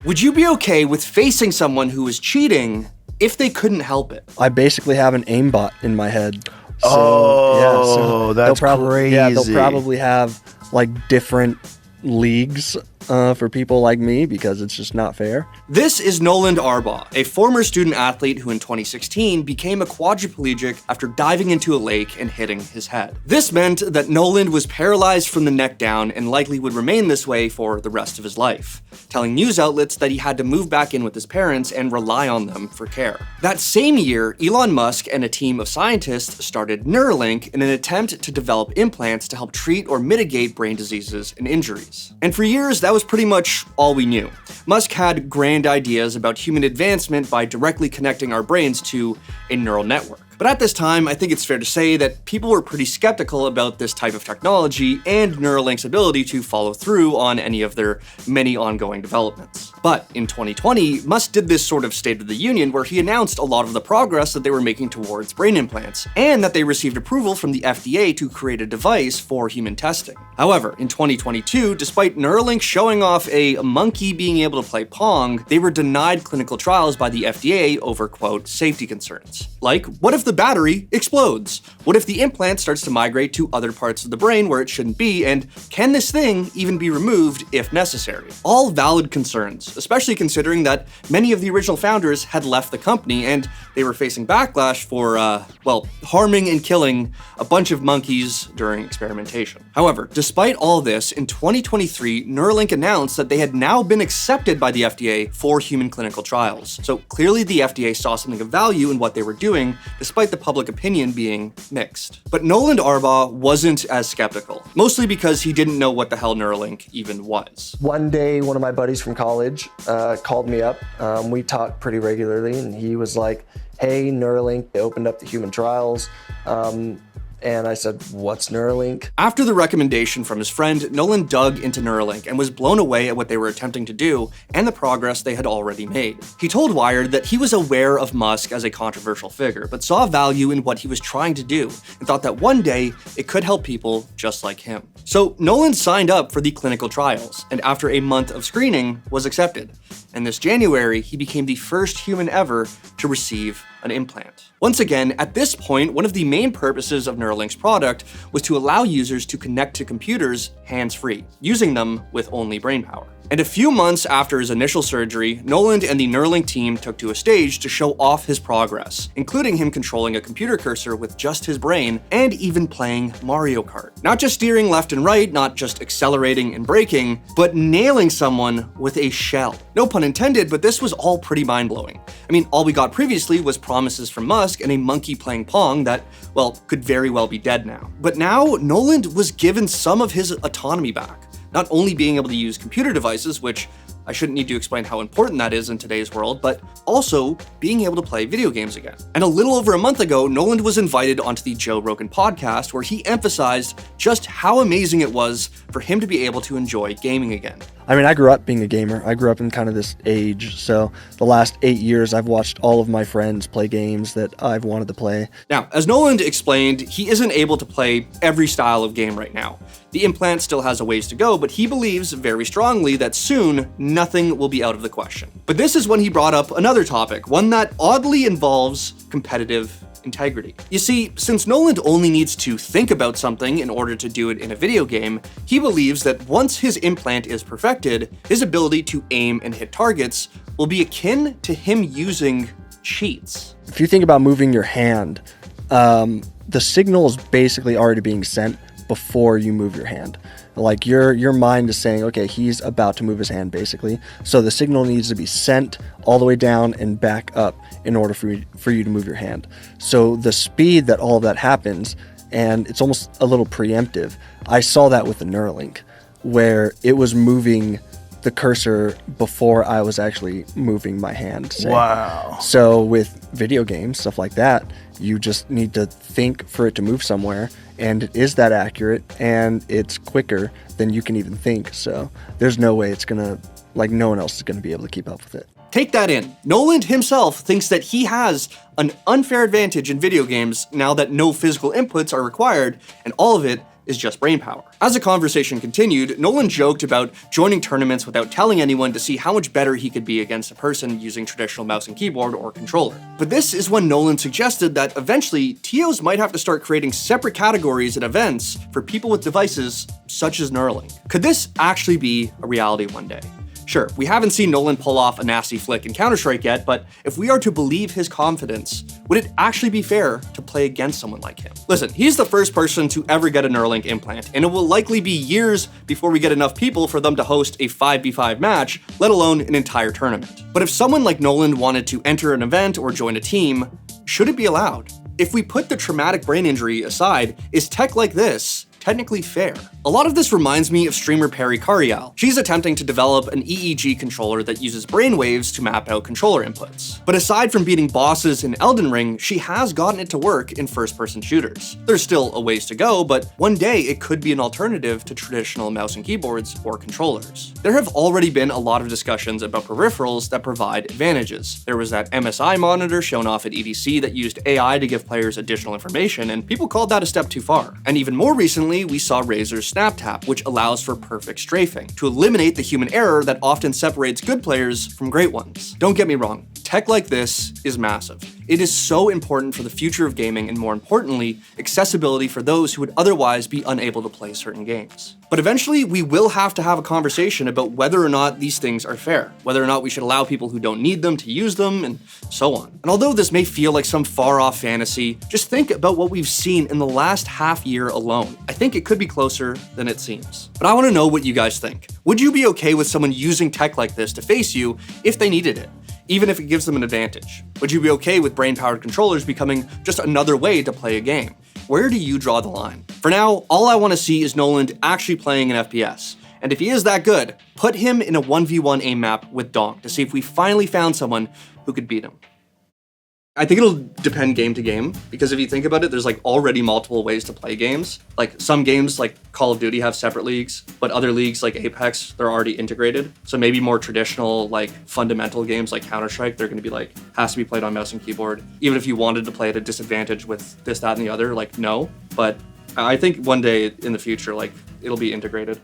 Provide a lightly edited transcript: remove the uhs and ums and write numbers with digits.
Would you be okay with facing someone who was cheating if they couldn't help it? I basically have an aimbot in my head. So, that's crazy. Yeah, they'll probably have like different leagues for people like me because it's just not fair. This is Nolan Arbaugh, a former student athlete who in 2016 became a quadriplegic after diving into a lake and hitting his head. This meant that Nolan was paralyzed from the neck down and likely would remain this way for the rest of his life, telling news outlets that he had to move back in with his parents and rely on them for care. That same year, Elon Musk and a team of scientists started Neuralink in an attempt to develop implants to help treat or mitigate brain diseases and injuries. And for years, that was pretty much all we knew. Musk had grand ideas about human advancement by directly connecting our brains to a neural network. But at this time, I think it's fair to say that people were pretty skeptical about this type of technology and Neuralink's ability to follow through on any of their many ongoing developments. But in 2020, Musk did this sort of State of the Union where he announced a lot of the progress that they were making towards brain implants, and that they received approval from the FDA to create a device for human testing. However, in 2022, despite Neuralink showing off a monkey being able to play Pong, they were denied clinical trials by the FDA over, quote, safety concerns. Like, what if the battery explodes? What if the implant starts to migrate to other parts of the brain where it shouldn't be, and can this thing even be removed if necessary? All valid concerns, especially considering that many of the original founders had left the company and they were facing backlash for, harming and killing a bunch of monkeys during experimentation. However, despite all this, in 2023, Neuralink announced that they had now been accepted by the FDA for human clinical trials. So clearly the FDA saw something of value in what they were doing, despite the public opinion being mixed. But Nolan Arbaugh wasn't as skeptical, mostly because he didn't know what the hell Neuralink even was. One day, one of my buddies from college called me up. We talked pretty regularly, and he was like, hey, Neuralink, they opened up the human trials. And I said, what's Neuralink? After the recommendation from his friend, Nolan dug into Neuralink and was blown away at what they were attempting to do and the progress they had already made. He told Wired that he was aware of Musk as a controversial figure, but saw value in what he was trying to do and thought that one day it could help people just like him. So Nolan signed up for the clinical trials, and after a month of screening, was accepted. And this January, he became the first human ever to receive an implant. Once again, at this point, one of the main purposes of Neuralink's product was to allow users to connect to computers hands-free, using them with only brainpower. And a few months after his initial surgery, Nolan and the Neuralink team took to a stage to show off his progress, including him controlling a computer cursor with just his brain and even playing Mario Kart. Not just steering left and right, not just accelerating and braking, but nailing someone with a shell. No pun intended, but this was all pretty mind-blowing. I mean, all we got previously was promises from Musk and a monkey playing Pong that, well, could very well be dead now. But now, Nolan was given some of his autonomy back. Not only being able to use computer devices, which I shouldn't need to explain how important that is in today's world, but also being able to play video games again. And a little over a month ago, Nolan was invited onto the Joe Rogan podcast where he emphasized just how amazing it was for him to be able to enjoy gaming again. I mean, I grew up being a gamer. I grew up in kind of this age, so the last 8 years I've watched all of my friends play games that I've wanted to play. Now, as Nolan explained, he isn't able to play every style of game right now. The implant still has a ways to go, but he believes very strongly that soon, nothing will be out of the question. But this is when he brought up another topic, one that oddly involves competitive integrity. You see, since Nolan only needs to think about something in order to do it in a video game, he believes that once his implant is perfected, his ability to aim and hit targets will be akin to him using cheats. If you think about moving your hand, the signal is basically already being sent before you move your hand. Like your mind is saying, okay, he's about to move his hand basically. So the signal needs to be sent all the way down and back up in order for you to move your hand. So the speed that all of that happens, and it's almost a little preemptive. I saw that with the Neuralink, where it was moving the cursor before I was actually moving my hand. Say. Wow. So with video games, stuff like that, you just need to think for it to move somewhere, and it is that accurate, and it's quicker than you can even think. So there's no way it's gonna, like, no one else is gonna be able to keep up with it. Take that in. Nolan himself thinks that he has an unfair advantage in video games now that no physical inputs are required, and all of it is just brainpower. As the conversation continued, Nolan joked about joining tournaments without telling anyone to see how much better he could be against a person using traditional mouse and keyboard or controller. But this is when Nolan suggested that eventually TOs might have to start creating separate categories at events for people with devices such as Neuralink. Could this actually be a reality one day? Sure, we haven't seen Nolan pull off a nasty flick in Counter-Strike yet, but if we are to believe his confidence, would it actually be fair to play against someone like him? Listen, he's the first person to ever get a Neuralink implant, and it will likely be years before we get enough people for them to host a 5v5 match, let alone an entire tournament. But if someone like Nolan wanted to enter an event or join a team, should it be allowed? If we put the traumatic brain injury aside, is tech like this technically fair? A lot of this reminds me of streamer Perry Carial. She's attempting to develop an EEG controller that uses brainwaves to map out controller inputs. But aside from beating bosses in Elden Ring, she has gotten it to work in first-person shooters. There's still a ways to go, but one day it could be an alternative to traditional mouse and keyboards or controllers. There have already been a lot of discussions about peripherals that provide advantages. There was that MSI monitor shown off at EDC that used AI to give players additional information, and people called that a step too far. And even more recently, we saw Razer's SnapTap, which allows for perfect strafing, to eliminate the human error that often separates good players from great ones. Don't get me wrong, tech like this is massive. It is so important for the future of gaming and, more importantly, accessibility for those who would otherwise be unable to play certain games. But eventually, we will have to have a conversation about whether or not these things are fair, whether or not we should allow people who don't need them to use them, and so on. And although this may feel like some far-off fantasy, just think about what we've seen in the last half year alone. I think it could be closer than it seems. But I want to know what you guys think. Would you be okay with someone using tech like this to face you if they needed it, even if it gives them an advantage? Would you be okay with brain-powered controllers becoming just another way to play a game? Where do you draw the line? For now, all I want to see is Nolan actually playing an FPS. And if he is that good, put him in a 1v1 aim map with Donk to see if we finally found someone who could beat him. I think it'll depend game to game, because if you think about it, there's like already multiple ways to play games. Like some games like Call of Duty have separate leagues, but other leagues like Apex, they're already integrated. So maybe more traditional, like fundamental games like Counter-Strike, they're gonna be like, has to be played on mouse and keyboard. Even if you wanted to play at a disadvantage with this, that, and the other, like no. But I think one day in the future, like it'll be integrated.